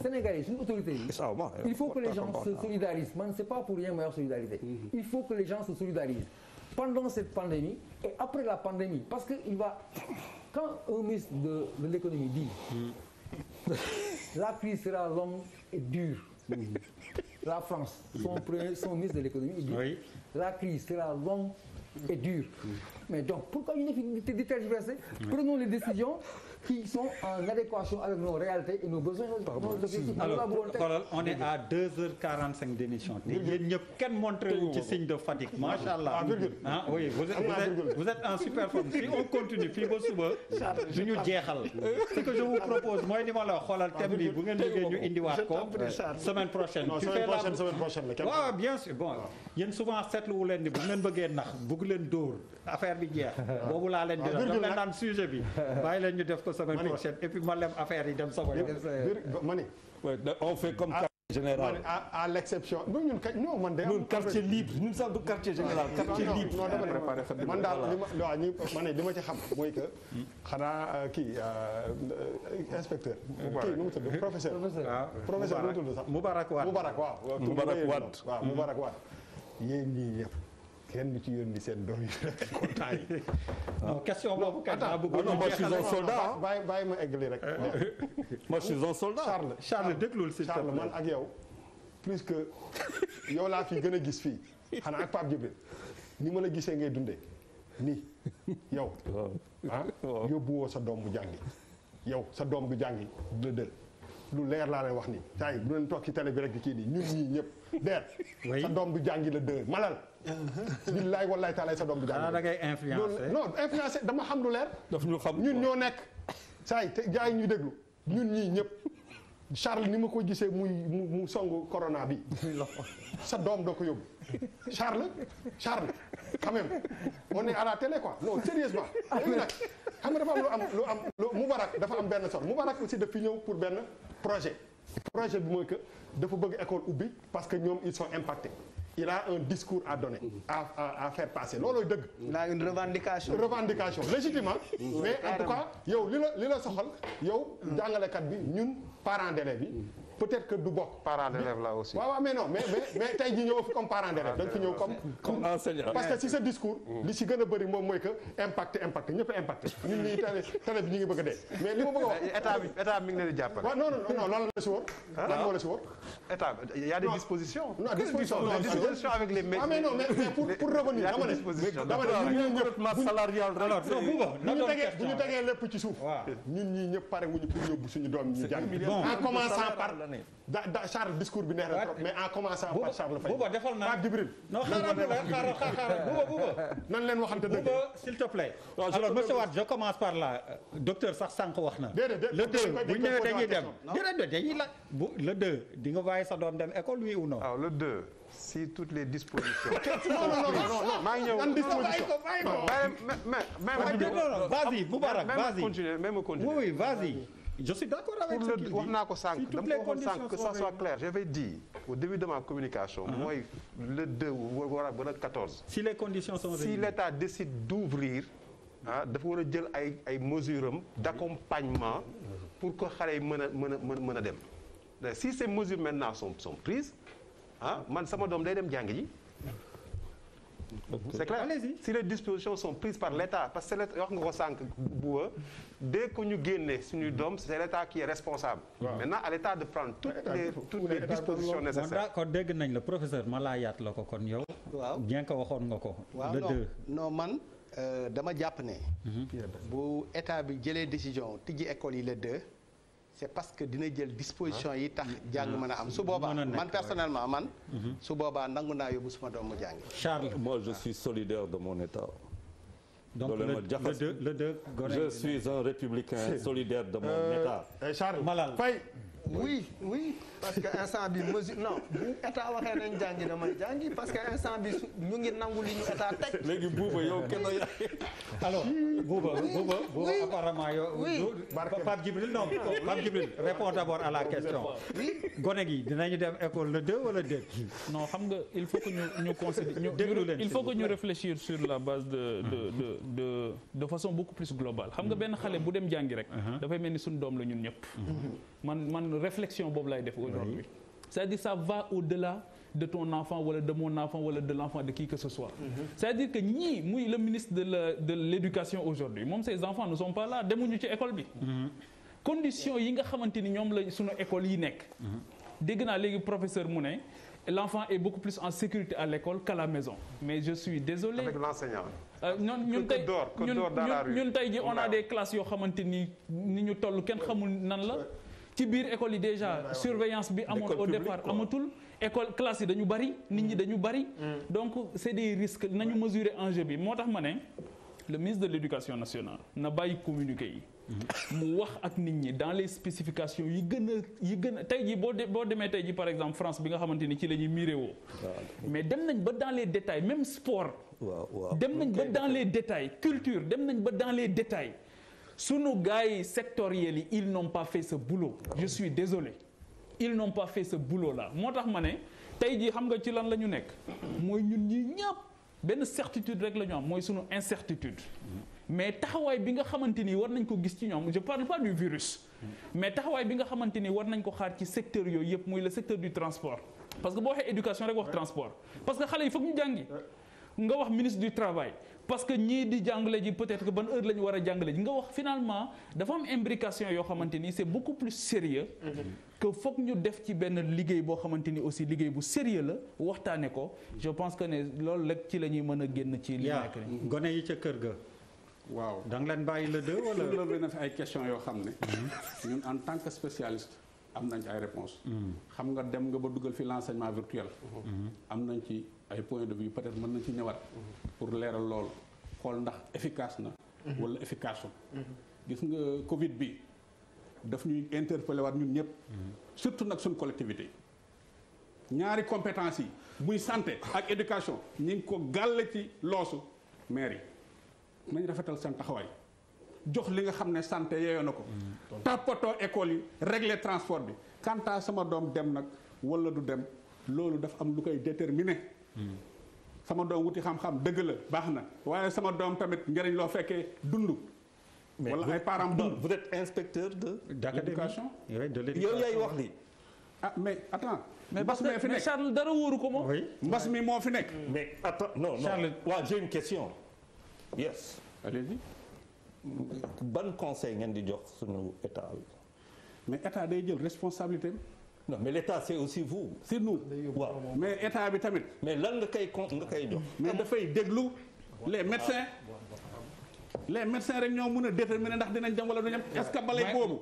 Sénégalais suñu autorités yi. Il faut que les gens se solidarisent. Man, c'est pas pour rien meilleure solidarité. Il faut que les gens se solidarisent pendant cette pandémie et après la pandémie, parce que quand un ministre de l'économie dit la crise sera longue et dure. La France, son ministre de l'économie dit la crise sera longue et dure. Mais donc pourquoi ñu ne fi di tergiverser? Prenons les décisions qui sont en adéquation avec nos réalités et nos besoins. Alors, on est à 2h45 d'émission. Yéen ñëpp kenn montré wu ci signe de fatigue. Machallah. Ah oui, vous êtes en super forme. Si on continue fii ba suba du ñu jeexal. Ce que je vous propose mooy ni ma la xoolal thème bi bu ngeen bëggee ñu indiwaat ko semaine prochaine. Semaine prochaine la. waaw bien sûr bon yéen souvent seetlu wu leen ni bu ngeen bëggee nax bëgg leen dóor affaire bi jeex boobu laa leen di def daf leen daan sujet bi bàyyi leen ñu def ko semaine prochaine et puis ma lem affaire yi dem sama yoon. On fait comme quartier général. À l'exception non man de. ñun quartier libre ñun sax du quartier général. quartier libre man daal li ma ci xam mooy que xanaa kii inspecteur. kii nu mu tudd professeur. professeur nu mu tudd sax. Moubarak Wade waaw Moubarak Wade yéen ñii ñëpp. kenn ci yónni seen doom yi rek kontaan yi. non question boobu kat maa bëgg. moi je suis un soldat. bàyyi ma eggali rek. moi je suis un soldat. Charles déglul si Charles man ak yow plus que yow laa fi gën a gis fii xanaa ak Pape Djibril ni ma la gisee ngay dundee nii yow. yóbbuwoo sa doom bu jàngi yow sa doom bu jàngi du la dël lu leer laa leen wax nii saa yi bu leen toog ci télé bi rek di kii nii ñun ñii ñëpp deer sa doom du jàngi la dël malal billaay wallaay taalaay sa doom du jàngi da ngay influencer non influencer dama xam lu leer daf ñu xam ñun ñoo nekk saa yi te jaay ñuy déglu ñun ñii ñëpp Charles ni ma ko gisee mu songu corona bi sa doom doo ko yóbbu Charles quand même on est à la télé quoi non sérieusement léegi nag xam nga dafa am lu am Moubarak dafa am benn sort Moubarak aussi daf fi ñëw pour benn projet bi mooy que dafa bëgg école ubbi parce que ñoom ils sont impactés il a un discours à donner à faire passer loolooy dëgg. il a une revendication légitimement mais en tout cas yow li la soxal yow jàngalekat bi ñun parents d'élèves bi peut-être que du bokk. parents d'élèves là aussi. waaw mais non mais tey jii ñëwoo fi comme parents d'élèves da nga fi ñëw comme enseignant. parce que si sa discours. li si gën a bëri moom mooy que impacté ñëpp a impacté ñun ñii télé bi ñu ngi bëgg a dee mais li ma bëgg a wax. état mi ngi leen di jàppale. waaw non loolu la si wóor. lan moo la si wóor. état il y a des dispositions. non dispositions avec les métiers. ah mais non mais pour revenir dama ne ñun ñëpp salarial bu ñu tegee lépp ci suuf. ñun ñii ñëpp pare wuñu pour yóbbu suñu doom ñu jàng. en commençant par Charles discours bi neex na trop mais en commençant par Charles Faye. Bouba defal naa Pape Djibril. non xaaral Bouba. nan leen waxante dëgg. Bouba s'il te plaît. alors monsieur Wade je commence par là docteur sax sànq wax na. le 2 bu ñu ñëwee dañuy dem. déedéet dañuy la le 2 di nga bàyyi sa doom dem école oui ou non. waaw le 2 si toutes les dispositions. non maa ngi ñëw yan disposition. non vas-y Moubarak vas-y. même continuer oui vas-y. Je suis d'accord avec ce qu'il dit. wax naa ko sànq dama ko waxoon sànq que ça soit réunies. clair j'avais dit au début de ma communication. mooy le 2 wala ba le 14. si les conditions sont réunies. si l'État décide d'ouvrir dafa war a jël ay mesures am d'accompagnement pour que xale yi mën a dem si ces mesures maintenant sont prises man sama doom day dem jàng ji. C'est clair. Allez-y. Si les dispositions sont prises par l'État parce que wax nga ko sànq bu dès que ñu génne suñu doom c'est l'État qui est responsable. Maintenant à l'État de prendre toutes les dispositions nécessaires. kon dégg nañ la professeur ma laa yaat la ko kon yow. waaw bien que waxoon nga ko. waaw non man dama jàpp ne. bu état bi jëlee décision tijji école yi le 2. c'est parce que dina jël disposition yi tax jàng mën a am su boobaa man personnellement man su boobaa nangu naa yóbbu suma doom mu jàngi. Charles moi je suis solidaire de mon état. donc le 2 je suis un républicain solidaire de mon état. Charles Malal Faye. oui parce que instant bi mesure non bu état waxee nañ jàngi damay jàngi parce que instant bi ñu ngi nangu li ñu état teg. léegi Bouba yow kenn alors Bouba apparemment yow. Pape Djibril non Pape Djibril réponds d'abord à la question. gone gi dinañu dem école le 2 wala déet. non xam nga il faut que ñu considérer il faut que ñu réfléchir sur la base de façon beaucoup plus globale xam nga benn xale bu dem jàngi rek. dafay mel ni suñu doom la ñun ñëpp. man réflexion boobu lay def aujourd'hui. C'est-à-dire ça va au-delà de ton enfant wala de mon enfant wala de l'enfant de qui que ce soit. C'est-à-dire que ñii muy le ministre de l'éducation aujourd'hui moom ses enfants ne sont pas là demuñu ci école bi. conditions yi nga xamante ni ñoom la sunu école yi nekk. dégg naa léegi professeur mu ne l'enfant est beaucoup plus en sécurité à l'école qu'à la maison mais je suis désolé. Avec l'enseignant. ñun tey ji on a des classes yoo xamante ni ñu toll kenn xamul nan la. ci biir école yi déjà surveillance bi amoon au départ amatul école classe yi dañu bari nit ñi dañu bari donc c'est des risques nañu mesurer enjeu bi moo tax ma ne le ministre de l'éducation nationale na bàyyi communiqué yi mu wax ak nit ñi dans les spécifications yi gën a tey jii boo demee tey jii par exemple France bi nga xamante ni ci la ñuy miiré woo mais dem nañ ba dans les détails même sport dem nañ ba dans les détails culture dem nañ ba dans les détails sunu gars yi sectoriels yi ils n'ont pas fait ce boulot je suis désolé ils n'ont pas fait ce boulot là moo tax ma ne tey jii xam nga ci lan la ñu nekk mooy ñun ñi ñëpp benn certitude rek la ñu am mooy sunu incertitude mais taxawaay bi nga xamante ni war nañ ko gis ci ñoom je parle pas du virus mais taxawaay bi nga xamante ni war nañ ko xaar ci secteur yooyu yëpp muy le secteur du transport parce que boo waxee éducation rek wax transport parce que xale yi foog ñu jàngi nga wax ministre du travail parce que ñii di jàngale ji peut-être que ban heure la ñu war a jàngale ji nga wax finalement dafa am imbrication yoo xamante ni c'est beaucoup plus sérieux que foog ñu def ci benn liggéey boo xamante ni aussi liggéey bu sérieux la waxtaane ko je pense que ne loolu rek ci la ñuy mën a génn ci li nekk ni gone yi ca kër ga waaw da nga leen bàyyi le deux wala soulevé na fi ay questions yoo xam ne ñun en tant que spécialiste am nañ ci ay réponses xam nga dem nga ba dugal fi l'enseignement virtuel am nañ ci ay points de vue peut-être mën nañ ci ñëwaat pour leeral loolu xool ndax efficace na wala efficace gis nga Covid bi daf ñuy interpeller waat ñun ñëpp surtout nag suñu collectivité ñaari compétences yi muy santé ak éducation ñi ngi ko gàll ci loosu maire yi nañ rafetal seen taxawaay jox li nga xam ne santé yeeyoo na ko toppatoo école yi régler transport bi quant à sama doom dem nag wala du dem loolu dafa am lu koy déterminer sama doom wuti xam-xam dëgg la baax na waaye sama doom tamit njëriñ loo fekkee dund wala ay parents dund vous êtes inspecteur d'éducation de l'éducation yow yaay wax li ah mais attends mais mbas mi fi nekk Charles dara wóoru ko moom mbas mi moo fi nekk mais attends non Charles waaw j'ai une question yes allez-y ban conseil ngeen di jox suñu état mais état day jël responsabilité non mais l'état c'est aussi vous c'est nous waaw mais état bi tamit mais lan nga koy jox mais dafay déglu les médecins rek ñoo mën a déterminer ndax dinañ dem wala du ñam est-ce que balay boobu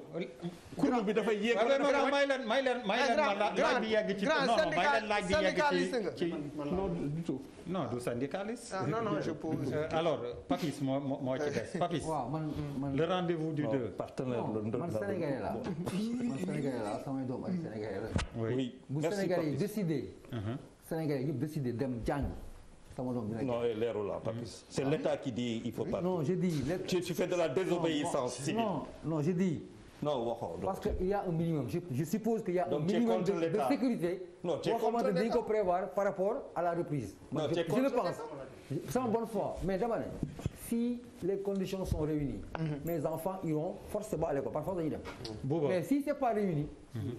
kuréel bi dafay yéeg may leen laaj bi yegg ci non may leen laaj bi yegg ci non du tout non du syndicaliste non je pose alors Papis moo ci des Papis waaw man le rendez-vous du 2 partenaire man Sénégalais la man Sénégalais la samay doom ay Sénégalais la oui bu Sénégalais yi décidé Sénégalais yëpp décidé dem jàng sama doom dina non leeru la Papis c'est l'état qui dit il faut pas non je dis tu fais de la désobéissance civile non je dis non waxoo parce que il y a un minimum je suppose qu'il y a un donc minimum de sécurité non boo xamante dañ ko prévoir par rapport à la reprise je le pense sans bonne foi mais dama ne si les conditions sont réunies mes enfants iront forcément à l'école parfois dañuy dem mais si c'est pas réuni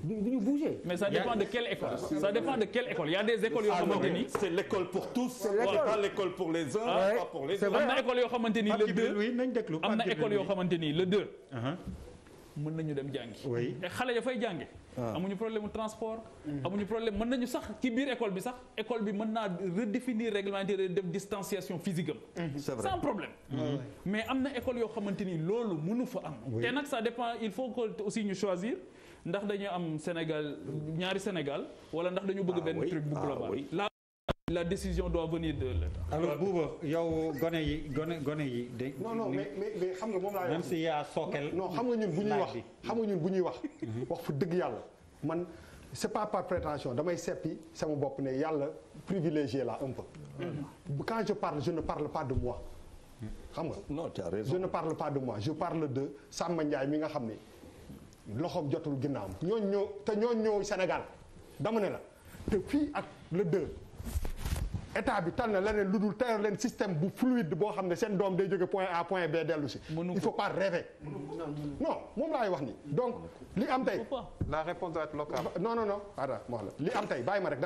duñu bouger mais ça dépend de quelle école ça dépend de quelle école il y a des écoles yoo xamante ni c'est l'école pour tous pas l'école pour les uns pas pour les autres am na école yoo xamante ni le 2 am na école yoo xamante ni le 2 mën nañu dem jàngi te xale ya fay jànge amuñu problème transport amuñu problème mën nañu sax ci biir école bi sax école bi mën naa redéfinir réglementaire def distanciation physique am sans problème mais am na école yoo xamante ni loolu mënu fa am te nag ça dépend il faut que aussi ñu choisir ndax dañu am Sénégal ñaari Sénégal wala ndax dañu bëgg benn truc bu global la décision doit venir de l'État. alors Bouba yow gone yi non mais xam nga moom laa même si yaa sookel non xam nga ñun bu ñuy wax wax fa dëgg yàlla man c'est pas par prétention damay seppi sama bopp ne yàlla privilégié la un peu quand je ne parle pas de moi xam nga non tu as raison je ne parle pas de moi je parle de Samba Ndiaye mi nga xam ne loxoom jotul ginnaawam ñooñu ñëw Sénégal dama ne la te fii ak le 2 état bi tal na leneen lu dul teer leen système bu fluide boo xam ne seen doom day jóge point A point B dellu si. il faut pas rêver. non moom laay wax ni donc li am tey. la réponse doit être locale. non. attends li am tey bàyyi ma rek